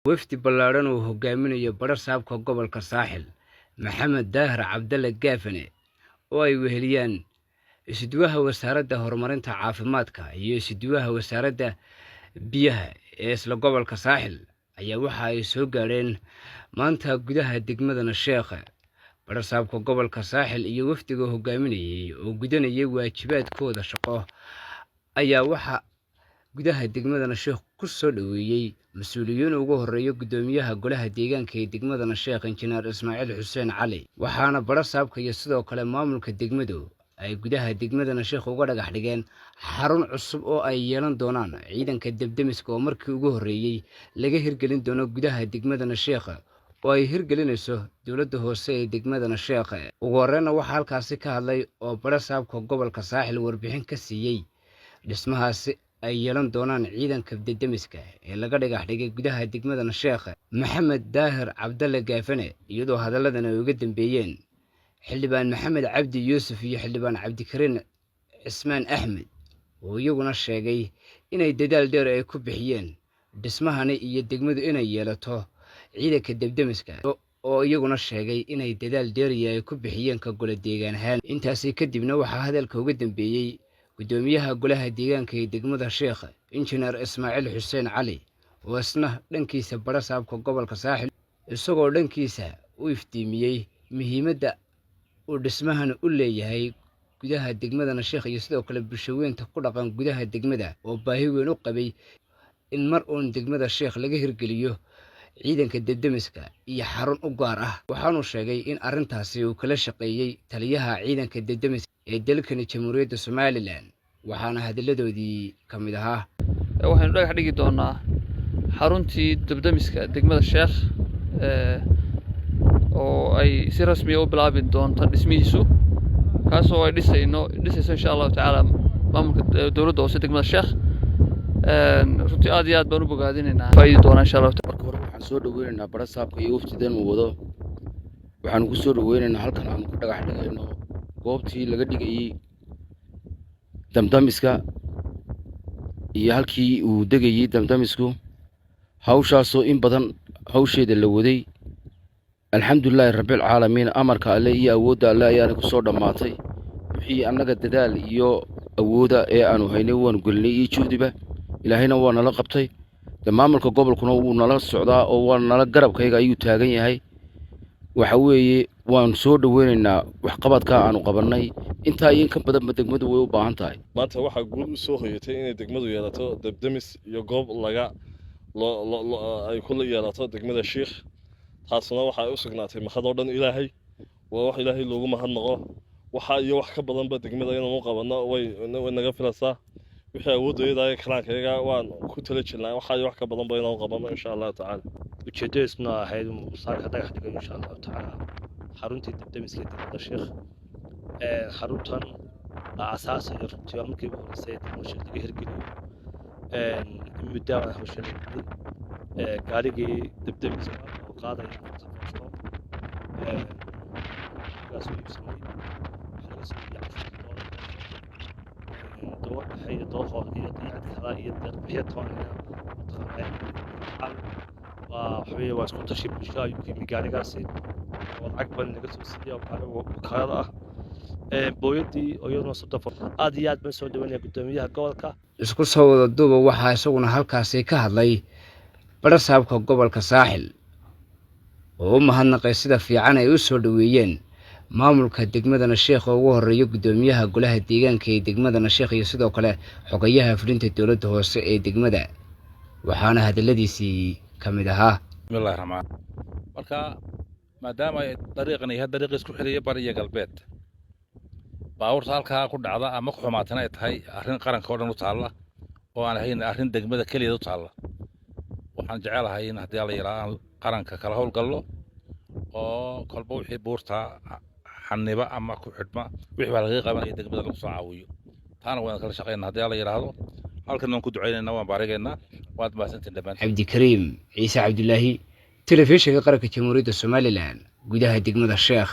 wafdi ballaaran uu hogaaminayo barasaabka gobolka saaxil maxamed daahir cabdalle gaafane oo ay weheliyaan isduwaha wasaaradda horumarinta caafimaadka iyo isduwaha wasaaradda biyaha ee isla gobolka saaxil ayaa waxa ay soo gaareen maanta gudaha degmada Nasheekh. barasaabka gobolka saaxil iyo wafdiga hogaaminayay oo gudanayay waajibaadkooda shaqo ayaa waxa gudaha degmada Nasheekh ku soo dhaweeyay mas'uuliyiin ugu horeeya gudoomiyaha golaha deegaanka ee degmada Nasheekh injineer Ismaaciil Xuseen Cali, waxaana barasaabka iyo sidoo kale maamulka degmadu ay gudaha degmada Nasheekh uga dhagax dhigeen xarun cusub oo ay yeelan doonaan ciidanka debdemiska oo markii ugu horeeyay laga hirgelin doono gudaha degmada Nasheekh oo ay hirgelinayso dawladda hoose ee degmada Nasheekh. ugu horeeyna waxa halkaasi ka hadlay oo barasaabka gobolka saaxil warbixin ka siiyay dhismahaasi ay yeelan doonaan ciidanka debdemiska ee laga dhagax dhigay gudaha degmada Nasheekh maxamed daahir cabdalle gaafane, iyadoo hadaladana ay uga dambeeyeen xildhibaan maxamed cabdi yuusuf iyo xildhibaan cabdikariin cismaan axmed oo iyaguna sheegay inay dadaal dheer ay ku bixiyeen dhismahani iyo degmadu inay yeelato ciidanka debdemiska oo iyaguna sheegay inay dadaal dheer ay ku bixiyeen ka gole deegaan ahaan. intaasi kadibna waxaa hadalka uga dambeeyay gudoomiyaha golaha deegaanka ee degmada Nasheekh injineer Ismaaciil Xuseen Cali oo isna dhankiisa barasaabka gobolka saaxil isagoo dhankiisa u iftiimiyay muhiimadda uu dhismahan u leeyahay gudaha degmada Nasheekh iyo sidoo kale bulshooyinka ku dhaqan gudaha degmada oo baahi weyn u qabay in mar uun degmada Nasheekh laga hirgeliyo ciidanka debdemiska iyo xarun u gaar ah. waxaanu sheegay in arrintaasi uu kala shaqeeyay taliyaha ciidanka debdemiska ee dalkani Jamhuuriyadda Soomaaliland, waxaana hadalladoodii ka mid ahaa waxaanu dhagax dhigi doonaa xaruntii debdemiska degmada Nasheekh oo ay si rasmi ah u bilaabi doonto dhismihiisu, kaasoo ay dhisayso insha Allah tacaala maamulka dawladda hoose degmada Nasheekh. runtii aad iyo aad baan u bogaadinaynaa faa'iido doona insha Allah. marka hore waxaan soo dhaweynaynaa barasaabka iyo wafdidan uu wado, waxaan ku soo dhaweynaynaa halkan aan ku dhagax dhigayno goobtii laga dhigayay damdamiska iyo halkii uu degayay damdamisku, hawshaasoo in badan hawsheeda la waday. alxamdulilaahi rabbil caalamiin, amarka alle iyo awoodda alle ayaana ku soo dhammaatay. wixii annaga dadaal iyo awooda ee aanu haynay waanu gelinay iyo juhdiba ilaahayna waa nala qabtay. maamulka gobolkuna wuu nala socdaa oo waa nala garabkayga ayuu taagan yahay. waxa weeye waan soo dhaweynaynaa waxqabadka aanu qabannay, intaa iyo in ka badanba degmadu way u baahan tahay. maanta waxaa guul u soo hoyatay inay degmadu yeelato debdemis iyo goob ay ku yeelato degmada Nasheekh. taasuna waxay u sugnaatay mahadoo dhan ilaahay, waa wax ilaahay loogu mahadnaqo. waxa iyo wax ka badanba degmada inaan u qabanno way naga filaysaa. wixii awoodayda ay kalaankayaga waan ku tala jirnaa, waxa iyo wax ka badanba inaan u qabanno insha Allah tacaala. ujeedadiisuna ahayd musaarka dhagax dhigo insha Allah tacaala xaruntii debdemiska degmada Nasheekh. xaruntan asaas iyo runtii markii ugu horeysay degmada Nasheekh laga hirgeliyo muddo aan hawshan gaarigii debdemiska oo qaaday waa isku tashi bulsho ayuu ka yimi gaarigaasi oo lacag badan naga soo siiyay oo gaari wakaalada ah. booyadii oo iyaduna aad iyo aad baan soo dhaweynaya gudoomiyaha gobolka. isku soo wada duuba waxaa isaguna halkaasi ka hadlay barasaabka gobolka saaxil oo u mahadnaqay sida fiican ay u soo dhaweeyeen maamulka degmada Nasheekh oo ugu horeeya gudoomiyaha golaha deegaanka ee degmada Nasheekh iyo sidoo kale xogayaha fulinta dawladda hoose ee degmada, waxaana hadaladiisii ka mid ahaa bismillaahi raxmaan. marka maadaama dariiqan iyo dariiq isku xiriya bari iyo galbeed, baabuurta halkaa ku dhacda ama ku xumaatana ay tahay arrin qaranka oo dhan u taalla oo aan ahayn arrin degmada keliya u taalla, waxaan jecelahay in haddii la yiraahdo qaranka kala howlgallo oo kolba wixii buurta xaniba ama ku xidhma wixii baa laga qabanaya degmada lagu soo caawiyo. taana waan kala shaqeynaa haddii la yiraahdo. halkan waan ku duceynaynaa, waan baarigaynaa. waad mahadsantiin dhammaan. cabdikariim ciise cabdullaahi, telefishinka qaranka Jamhuuriyadda Soomaaliland, gudaha degmada Nasheekh.